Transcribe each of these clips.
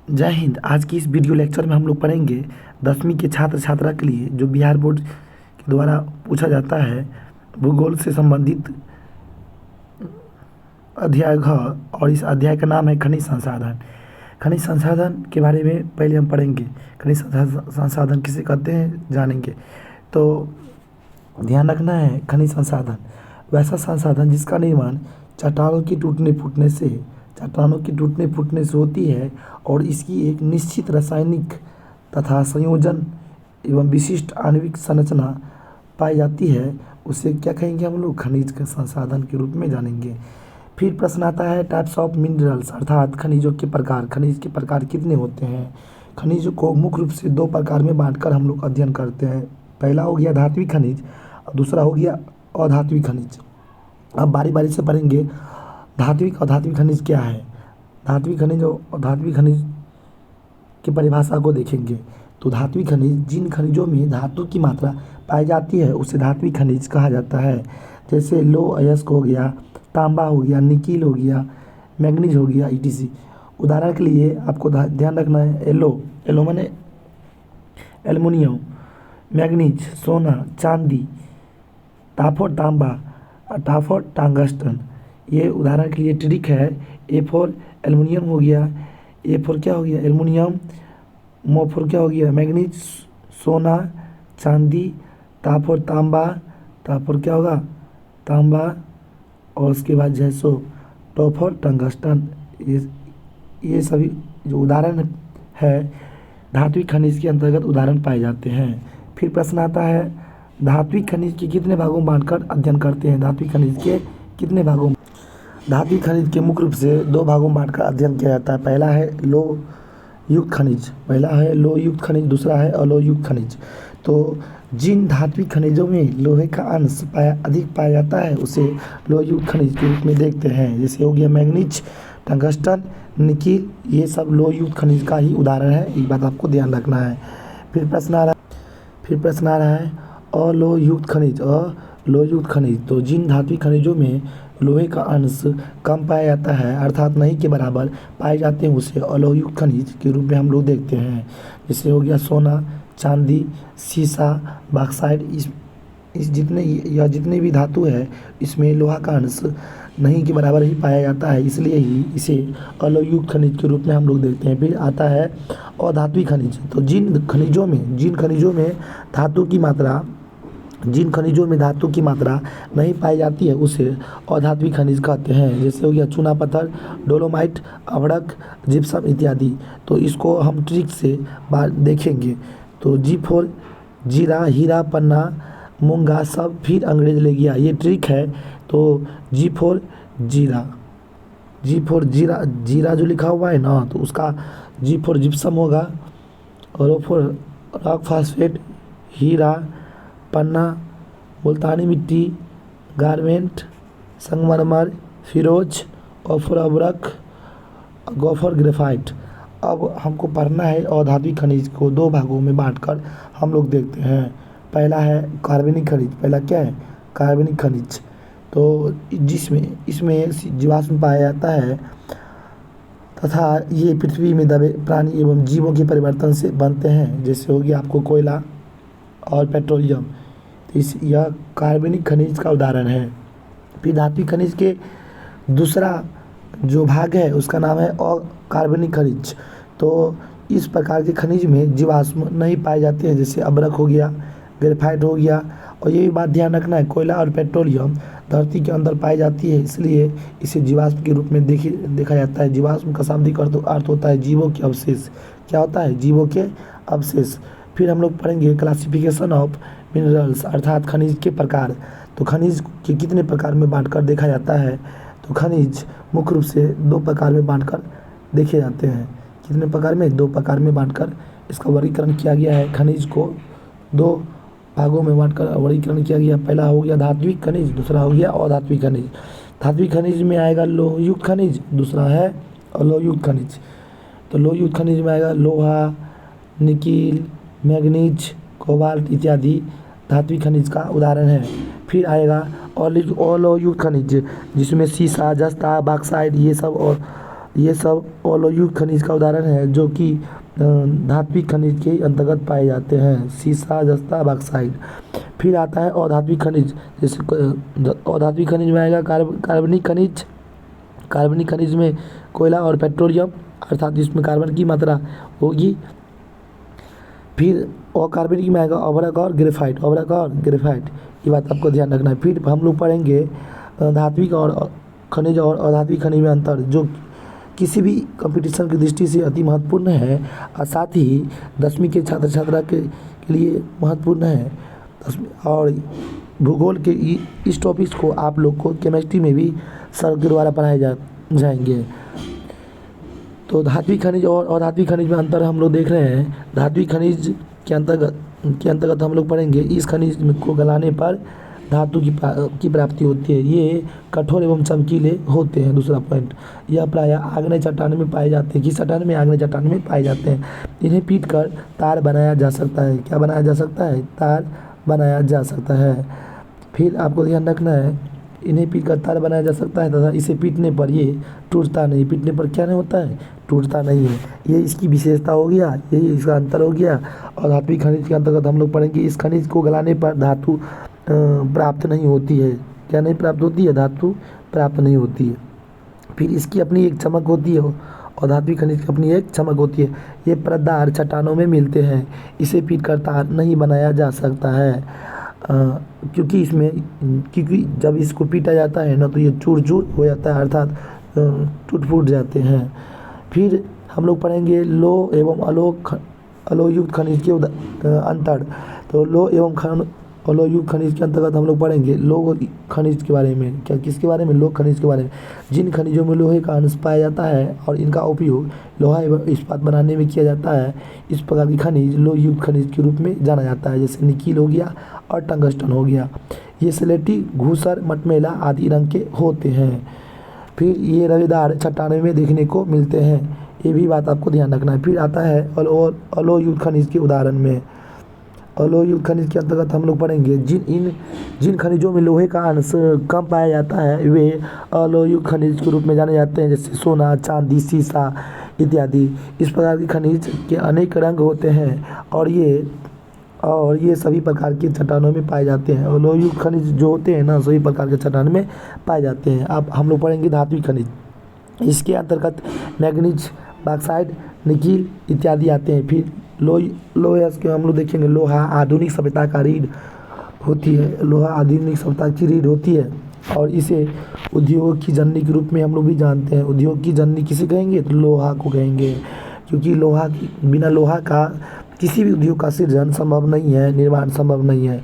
जय हिंद। आज की इस वीडियो लेक्चर में हम लोग पढ़ेंगे 10वीं के छात्र छात्रा के लिए जो बिहार बोर्ड के द्वारा पूछा जाता है भूगोल से संबंधित अध्याय घ। और इस अध्याय का नाम है खनिज संसाधन। खनिज संसाधन के बारे में पहले हम पढ़ेंगे। खनिज संसाधन किसे कहते हैं जानेंगे। तो ध्यान रखना है, खनिज संसाधन वैसा संसाधन जिसका निर्माण चट्टानों के टूटने फूटने से होती है और इसकी एक निश्चित रासायनिक तथा संयोजन एवं विशिष्ट आणविक संरचना पाई जाती है, उसे क्या कहेंगे हम लोग खनिज के संसाधन के रूप में जानेंगे। फिर प्रश्न आता है टाइप्स ऑफ मिनरल्स, अर्थात खनिजों के प्रकार। खनिज के प्रकार कितने होते हैं? खनिज को मुख्य रूप से दो प्रकार में बांटकर हम लोग अध्ययन करते हैं। पहला हो गया धात्विक खनिज और दूसरा हो गया अधात्विक खनिज। अब बारी बारी से पढ़ेंगे धात्विक और अधात्विक खनिज क्या है। धात्विक खनिज और अधात्विक खनिज की परिभाषा को देखेंगे। तो धात्विक खनिज जिन खनिजों में धातु की मात्रा पाई जाती है उसे धात्विक खनिज कहा जाता है। जैसे लो अयस्क हो गया, तांबा हो गया, निकिल हो गया, मैग्नीज हो गया, ईटीसी। उदाहरण के लिए आपको ध्यान रखना है एलो माने एल्युमिनियम, मैग्नीज सोना चांदी, टाफोर तांबा, टाफोर टंगस्टन। ये उदाहरण के लिए ट्रिक है। ए फॉर एल्युमिनियम हो गया, ए फॉर क्या हो गया एल्युमिनियम, मो फॉर क्या हो गया मैग्नीज सोना चांदी, टाफोर तांबा, टाफोर क्या होगा तांबा, और उसके बाद जैसो टॉफोर टंगस्टन। ये सभी जो उदाहरण है धात्विक खनिज के अंतर्गत उदाहरण पाए जाते हैं। फिर प्रश्न आता है धात्विक खनिज के कितने भागों में बांटकर अध्ययन करते हैं। धात्विक खनिज के कितने भागों? धात्विक खनिज के मुख्य रूप से दो भागों में बांटकर अध्ययन किया जाता है। पहला है लोहयुक्त खनिज, दूसरा है अलोहयुक्त खनिज। तो जिन धात्विक खनिजों में लोहे का अंश अधिक पाया जाता है उसे लोहयुक्त खनिज के रूप में देखते हैं। जैसे हो गया मैग्नीज, टंगस्टन, निकिल, ये सब लोहयुक्त खनिज का ही उदाहरण है। एक बात आपको ध्यान रखना है। फिर प्रश्न आ रहा है अलोहयुक्त खनिज। तो जिन धात्विक खनिजों में लोहे का अंश कम पाया जाता है अर्थात नहीं के बराबर पाए जाते हैं उसे अलोहयुक्त खनिज के रूप में हम लोग देखते हैं। जैसे हो गया सोना, चांदी, सीसा, बॉक्साइट। इस जितने भी धातु है इसमें लोहा का अंश नहीं के बराबर ही पाया जाता है, इसलिए ही इसे अलोहयुक्त खनिज के रूप में हम लोग देखते हैं। फिर आता है अधात्विक खनिज। तो जिन खनिजों में धातु की मात्रा नहीं पाई जाती है उसे अधात्विक खनिज कहते हैं। जैसे हो गया चूना पत्थर, डोलोमाइट, अभ्रक, जिप्सम इत्यादि। तो इसको हम ट्रिक से देखेंगे। तो G4 जीरा, हीरा, पन्ना, मूंगा सब फिर अंग्रेज ले गया, ये ट्रिक है। तो G4 जीरा जो लिखा हुआ है ना तो उसका G4 जिप्सम होगा, और O4 रॉक फास्फेट, हीरा, पन्ना, मुल्तानी मिट्टी, गारमेंट, संगमरमर, फिरोज, O4 अभ्रक, गोफर ग्रेफाइट। अब हमको पढ़ना है अधात्विक खनिज को दो भागों में बांटकर हम लोग देखते हैं। पहला है कार्बनिक खनिज। पहला क्या है? कार्बनिक खनिज। तो इसमें जीवाश्म पाया जाता है तथा ये पृथ्वी में दबे प्राणी एवं जीवों के परिवर्तन से बनते हैं। जैसे हो गया आपको कोयला और पेट्रोलियम। तो यह कार्बनिक खनिज का उदाहरण है। फिर धात्विक खनिज के दूसरा जो भाग है उसका नाम है अकार्बनिक खनिज। तो इस प्रकार के खनिज में जीवाश्म नहीं पाए जाते हैं, जैसे अभ्रक हो गया, ग्रेफाइट हो गया। और ये भी बात ध्यान रखना है कोयला और पेट्रोलियम धरती के अंदर पाई जाती है, इसलिए इसे जीवाश्म के रूप में देखा जाता है। जीवाश्म का शाब्दिक अर्थ होता है जीवों के अवशेष। क्या होता है? जीवों के अवशेष। फिर हम लोग पढ़ेंगे क्लासिफिकेशन ऑफ मिनरल्स, अर्थात खनिज के प्रकार। तो खनिज के कितने प्रकार में बांटकर देखा जाता है? तो खनिज मुख्य रूप से दो प्रकार में बांटकर देखे जाते हैं। कितने प्रकार में? दो प्रकार में बांटकर इसका वर्गीकरण किया गया है। खनिज को दो भागों में बांटकर वर्गीकरण किया गया। पहला हो गया धात्विक खनिज, दूसरा हो गया अधात्विक खनिज। धात्विक खनिज में आएगा लोहयुक्त खनिज, दूसरा है अलोहयुक्त खनिज। तो लोहयुक्त खनिज में आएगा लोहा, निकिल, मैग्नीज, कोबाल्ट इत्यादि धात्विक खनिज का उदाहरण है। फिर आएगा अलोहयुक्त खनिज जिसमें सीसा, जस्ता, बॉक्साइट ये सब और ये सब अलोयुक्त खनिज का उदाहरण है जो कि धात्विक खनिज के अंतर्गत पाए जाते हैं, सीसा, जस्ता, बॉक्साइट। फिर आता है अधात्विक खनिज, जैसे अधात्विक खनिज में आएगा कार्बनिक खनिज। कार्बनिक खनिज में कोयला और पेट्रोलियम, अर्थात इसमें कार्बन की मात्रा होगी। फिर अकार्बनिक में आएगा अभ्रक और ग्रेफाइट, अभ्रक और ग्रेफाइट, ये बात आपको ध्यान रखना है। फिर हम लोग पढ़ेंगे धात्विक और खनिज और अधात्विक खनिज में अंतर, जो किसी भी कंपटीशन की दृष्टि से अति महत्वपूर्ण है और साथ ही 10वीं के छात्र छात्रा के लिए महत्वपूर्ण है। और भूगोल के इस टॉपिक्स को आप लोग को केमिस्ट्री में भी सर के द्वारा पढ़ाए जाएंगे। तो धात्विक खनिज और अधात्विक खनिज में अंतर हम लोग देख रहे हैं। धात्विक खनिज के अंतर्गत हम लोग पढ़ेंगे इस खनिज को गलाने पर धातु की प्राप्ति होती है। ये कठोर एवं चमकीले होते हैं। दूसरा पॉइंट, यह प्रायः आग्नेय चट्टान में पाए जाते हैं। किस चट्टान में? आग्नेय चट्टान में पाए जाते हैं। इन्हें पीट कर तार बनाया जा सकता है। क्या बनाया जा सकता है? तार बनाया जा सकता है। फिर आपको ध्यान रखना है, इन्हें पीट कर तार बनाया जा सकता है तथा इसे पीटने पर ये टूटता नहीं। पीटने पर क्या नहीं होता है? टूटता नहीं है। ये इसकी विशेषता हो गया, यही इसका अंतर हो गया। और धात्विक खनिज के अंतर्गत हम लोग पढ़ेंगे इस खनिज को गलाने पर धातु प्राप्त नहीं होती है। क्या नहीं प्राप्त होती है? धातु प्राप्त नहीं होती है। फिर इसकी अपनी एक चमक होती है और धात्विक खनिज की अपनी एक चमक होती है। ये परतदार चट्टानों में मिलते हैं। इसे पीट कर तार नहीं बनाया जा सकता है क्योंकि जब इसको पीटा जाता है ना तो ये चूर चूर हो जाता है, अर्थात टूट फूट जाते हैं। फिर हम लोग पढ़ेंगे लौह एवं अलोहयुक्त खनिज के अंतर। तो लौह एवं अलोहयुक्त खनिज के अंतर्गत हम लोग पढ़ेंगे लौह खनिज के बारे में। क्या? किसके बारे में? लौह खनिज के बारे में। जिन खनिजों में लोहे का अंश पाया जाता है और इनका उपयोग लोहा एवं इस्पात बनाने में किया जाता है, इस प्रकार की खनिज लोहयुक्त खनिज के रूप में जाना जाता है। जैसे निकिल हो गया और टंगस्टन हो गया। ये स्लेटी, घूसर, मटमैला आदि रंग के होते हैं। फिर ये रवेदार चट्टानों में देखने को मिलते हैं। ये भी बात आपको ध्यान रखना है। फिर आता है अलोहयुक्त खनिज के उदाहरण में। अलोहयुक्त खनिज के अंतर्गत हम लोग पढ़ेंगे जिन खनिजों में लोहे का अंश कम पाया जाता है वे अलोहयुक्त खनिज के रूप में जाने जाते हैं, जैसे सोना, चांदी, सीसा इत्यादि। इस प्रकार के खनिज के अनेक रंग होते हैं और ये सभी प्रकार के चट्टानों में पाए जाते हैं। अलोहयुक्त खनिज जो होते हैं ना सभी प्रकार के चट्टान में पाए जाते हैं। अब हम लोग पढ़ेंगे धात्विक खनिज। इसके अंतर्गत मैग्नीज, बॉक्साइट, निकिल इत्यादि आते हैं। फिर लोहा के हम लोग देखेंगे लोहा आधुनिक सभ्यता का रीढ़ होती है। लोहा आधुनिक सभ्यता की रीढ़ होती है और इसे उद्योग की जननी के रूप में हम लोग भी जानते हैं। उद्योग की जननी किसे कहेंगे? तो लोहा को कहेंगे, क्योंकि बिना लोहा का किसी भी उद्योग का सृजन संभव नहीं है, निर्माण संभव नहीं है।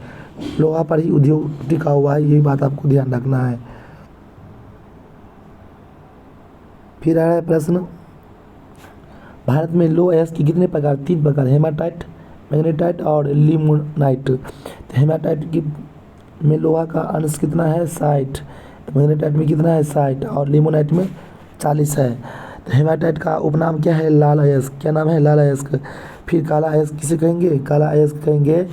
लोहा पर ही उद्योग टिका हुआ है, यही बात आपको ध्यान रखना है। फिर आ रहा है प्रश्न, भारत में लौह अयस्क के कितने प्रकार? 3 प्रकार, हेमाटाइट, मैग्नेटाइट और लिमोनाइट। तो हेमाटाइट में लोहा का अंश कितना है? 60। मैग्नेटाइट में कितना है? 60 और लिमोनाइट में 40 है। तो हेमाटाइट का उपनाम क्या है? लाल अयस्क। क्या नाम है? लाल अयस्क। फिर काला अयस्क किसे कहेंगे? काला अयस्क कहेंगे।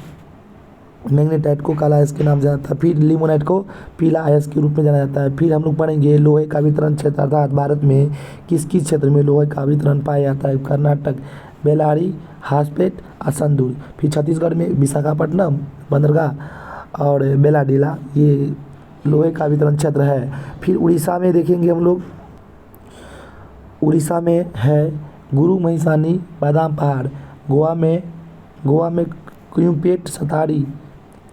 मैग्नेटाइट को काला अयस्क के नाम जाना जाता है। फिर लिमोनाइट को पीला अयस्क के रूप में जाना जाता है। फिर हम लोग पढ़ेंगे लोहे का वितरण क्षेत्र, अर्थात भारत में किस किस क्षेत्र में लोहे का वितरण पाया जाता है? कर्नाटक, बेल्लारी, हासपेट, असंदूर। फिर छत्तीसगढ़ में विशाखापट्टनम, बंदरगाह और बेलाडीला, ये लोहे का वितरण क्षेत्र है। फिर उड़ीसा में देखेंगे हम लोग, उड़ीसा में है गुरु महिसानी, बादाम पहाड़। गोवा में क्यूपेट, सतारी।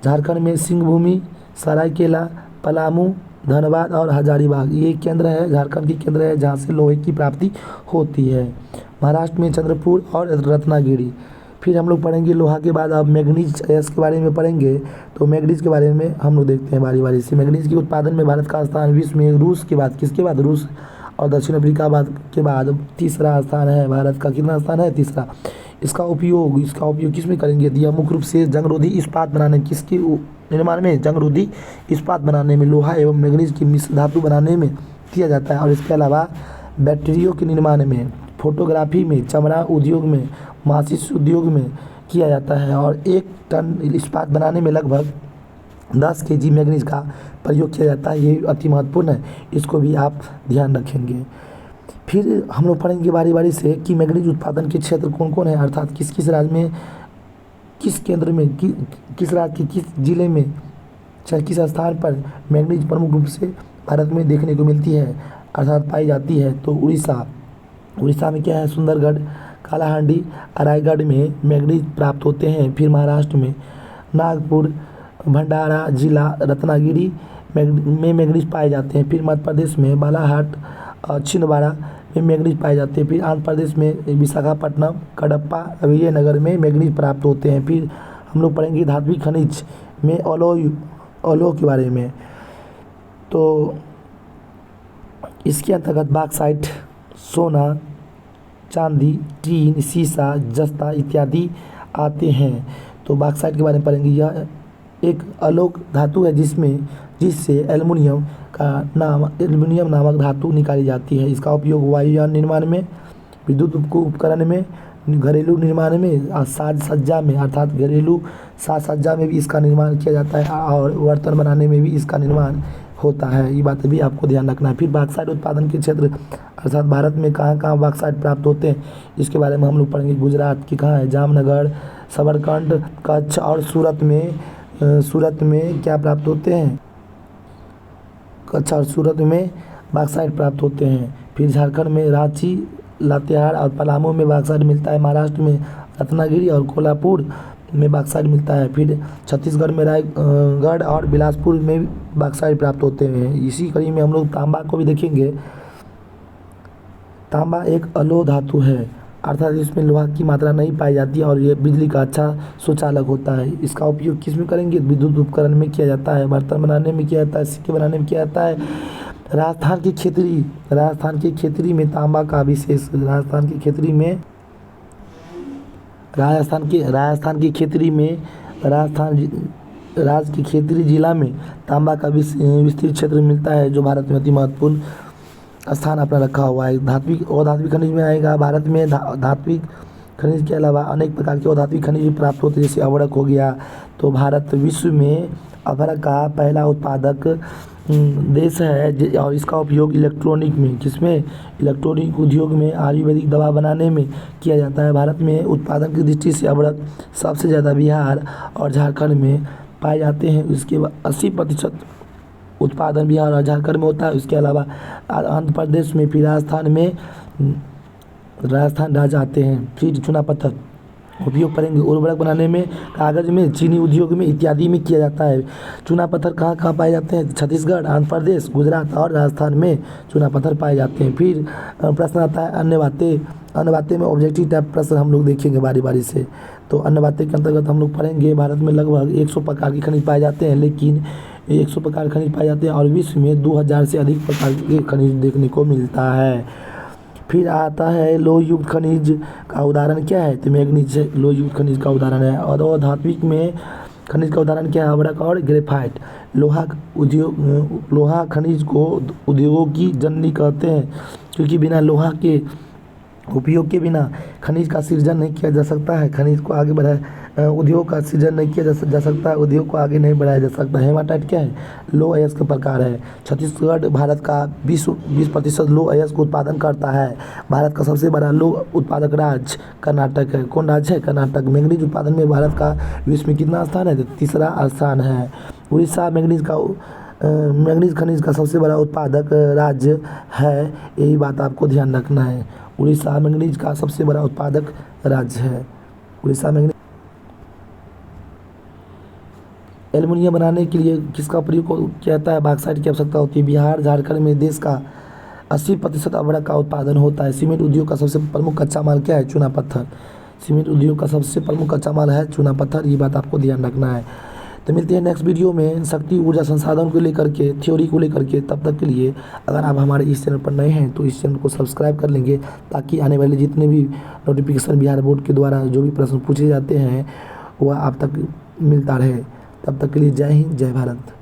झारखंड में सिंहभूमि, सरायकेला, पलामू, धनबाद और हजारीबाग, ये केंद्र है, झारखंड के केंद्र है जहाँ से लोहे की प्राप्ति होती है। महाराष्ट्र में चंद्रपुर और रत्नागिरी। फिर हम लोग पढ़ेंगे लोहा के बाद अब मैग्नीज अयस्क के बारे में पढ़ेंगे। तो मैग्नीज के बारे में हम लोग देखते हैं बारी बारी से। मैग्नीज के उत्पादन में भारत का स्थान विश्व में रूस के बाद, किसके बाद? रूस और दक्षिण अफ्रीका के बाद तीसरा स्थान है। भारत का कितना स्थान है? तीसरा। इसका उपयोग किस में करेंगे? यह मुख्य रूप से जंगरोधी इस्पात बनाने, किसके निर्माण में? जंगरोधी इस्पात बनाने में, लोहा एवं मैग्नीज की मिश्र धातु बनाने में किया जाता है। और इसके अलावा बैटरियों के निर्माण में, फोटोग्राफी में, चमड़ा उद्योग में, माचिस उद्योग में किया जाता है। और 1 टन इस्पात बनाने में लगभग 10 kg मैग्नीज का प्रयोग किया जाता है। ये अति महत्वपूर्ण है, इसको भी आप ध्यान रखेंगे। फिर हम लोग पढ़ेंगे बारी बारी से कि मैग्नीज उत्पादन के क्षेत्र कौन कौन है, अर्थात किस किस राज्य में, किस केंद्र में, किस राज्य के किस जिले में, चाहे किस स्थान पर मैग्नीज प्रमुख रूप से भारत में देखने को मिलती है, अर्थात पाई जाती है। तो उड़ीसा में क्या है, सुंदरगढ़, कालाहांडी, रायगढ़ में मैग्नीज प्राप्त होते हैं। फिर महाराष्ट्र में नागपुर, भंडारा जिला, रत्नागिरी में मैग्नीज पाए जाते हैं। फिर मध्य प्रदेश में बालाघाट, छिंदवाड़ा में मैग्नीज पाए जाते हैं। फिर आंध्र प्रदेश में विशाखापट्टनम, कडप्पा, विजयनगर में मैग्नीज प्राप्त होते हैं। फिर हम लोग पढ़ेंगे धात्विक खनिज में अलोह के बारे में। तो इसके अंतर्गत बॉक्साइट, सोना, चांदी, टीन, सीसा, जस्ता इत्यादि आते हैं। तो बॉक्साइट के बारे में पढ़ेंगे। यह एक अलोक धातु है जिससे एल्युमिनियम नामक धातु निकाली जाती है। इसका उपयोग वायुयान निर्माण में, विद्युत उपकरण में, घरेलू निर्माण में और साज सज्जा में, अर्थात घरेलू साज सज्जा में भी इसका निर्माण किया जाता है और बर्तन बनाने में भी इसका निर्माण होता है। ये बात भी आपको ध्यान रखना है। फिर बॉक्साइट उत्पादन के क्षेत्र, अर्थात भारत में कहाँ कहाँ बॉक्साइट प्राप्त होते हैं, इसके बारे में हम लोग पढ़ेंगे। गुजरात की कहाँ है, जामनगर, सबरकंड, कच्छ और सूरत में क्या प्राप्त होते हैं, कच्छ और सूरत में बॉक्साइट प्राप्त होते हैं। फिर झारखंड में रांची, लातेहार और पलामू में बॉक्साइट मिलता है। महाराष्ट्र में रत्नागिरी और कोल्हापुर में बॉक्साइट मिलता है। फिर छत्तीसगढ़ में रायगढ़ और बिलासपुर में बॉक्साइट प्राप्त होते हैं। इसी कड़ी में हम लोग तांबा को भी देखेंगे। तांबा एक अलोह धातु है, अर्थात इसमें लोहा की मात्रा नहीं पाई जाती है और ये बिजली का अच्छा सुचालक होता है। इसका उपयोग किस में करेंगे, विद्युत उपकरण में किया जाता है, बर्तन बनाने में किया जाता है, सिक्के बनाने में किया जाता है। राजस्थान की खेतरी में तांबा का विशेष, राजस्थान की खेतरी में राज्य की खेतरी जिला में तांबा का विस्तृत क्षेत्र मिलता है, जो भारत में अति महत्वपूर्ण स्थान अपना रखा हुआ है। धात्विक और धात्विक खनिज में आएगा। भारत में धात्विक खनिज के अलावा अनेक प्रकार के अधात्विक खनिज भी प्राप्त होते हैं, जैसे अभ्रक हो गया। तो भारत विश्व में अभ्रक का पहला उत्पादक देश है और इसका उपयोग इलेक्ट्रॉनिक उद्योग में, आयुर्वेदिक दवा बनाने में किया जाता है। भारत में उत्पादन की दृष्टि से अभ्रक सबसे ज़्यादा बिहार और झारखंड में पाए जाते हैं। इसके 80% उत्पादन बिहार और झारखंड में होता है। इसके अलावा आंध्र प्रदेश में, फिर राजस्थान राज्य आते हैं। फिर चूना पत्थर उपयोग करेंगे उर्वरक बनाने में, कागज में, चीनी उद्योग में इत्यादि में किया जाता है। चूना पत्थर कहाँ कहाँ पाए जाते हैं, छत्तीसगढ़, आंध्र प्रदेश, गुजरात और राजस्थान में चूना पत्थर पाए जाते हैं। फिर प्रश्न आता है अन्य बातें में ऑब्जेक्टिव टाइप प्रश्न हम लोग देखेंगे बारी बारी से। तो अन्य बातें के अंतर्गत हम लोग पढ़ेंगे। भारत में लगभग 100 प्रकार के खनिज पाए जाते हैं, लेकिन 100 प्रकार खनिज पाए जाते हैं और विश्व में 2000 से अधिक प्रकार के खनिज देखने को मिलता है। फिर आता है लोह युक्त खनिज का उदाहरण क्या है, तो मैग्नीज लोह युक्त खनिज का उदाहरण है। और धात्विक में खनिज का उदाहरण क्या है, अभ्रक और ग्रेफाइट। लोहा खनिज को उद्योगों की जननी कहते हैं, क्योंकि बिना लोहा के उपयोग के बिना खनिज का सृजन नहीं किया जा सकता है। खनिज को आगे उद्योग का सृजन नहीं किया जा सकता है, उद्योग को आगे नहीं बढ़ाया जा सकता। हेमाटाइट क्या है, लो अयस्क प्रकार है। छत्तीसगढ़ भारत का 20% लो अयस्क उत्पादन करता है। भारत का सबसे बड़ा लो उत्पादक राज्य कर्नाटक है। कौन राज्य है, कर्नाटक। मैग्नीज उत्पादन में भारत का विश्व में कितना स्थान है, तो तीसरा स्थान है। उड़ीसा मैग्नीज खनिज का सबसे बड़ा उत्पादक राज्य है, यही बात आपको ध्यान रखना है। उड़ीसा मैग्नीज का सबसे बड़ा उत्पादक राज्य है। उड़ीसा मैग्नीज एल्युमिनियम बनाने के लिए किसका प्रयोग किया जाता है, बॉक्साइट की आवश्यकता होती है। बिहार झारखंड में देश का 80% अभ्रक का उत्पादन होता है। सीमेंट उद्योग का सबसे प्रमुख कच्चा माल क्या है, चूना पत्थर। सीमेंट उद्योग का सबसे प्रमुख कच्चा माल है चूना पत्थर, ये बात आपको ध्यान रखना है। तो मिलते हैं नेक्स्ट वीडियो में शक्ति ऊर्जा संसाधन को लेकर के, थ्योरी को लेकर के। तब तक के लिए अगर आप हमारे इस चैनल पर नए हैं तो इस चैनल को सब्सक्राइब कर लेंगे, ताकि आने वाले जितने भी नोटिफिकेशन बिहार बोर्ड के द्वारा जो भी प्रश्न पूछे जाते हैं वह आप तक मिलता रहे। तब तक के लिए जय हिंद, जय भारत।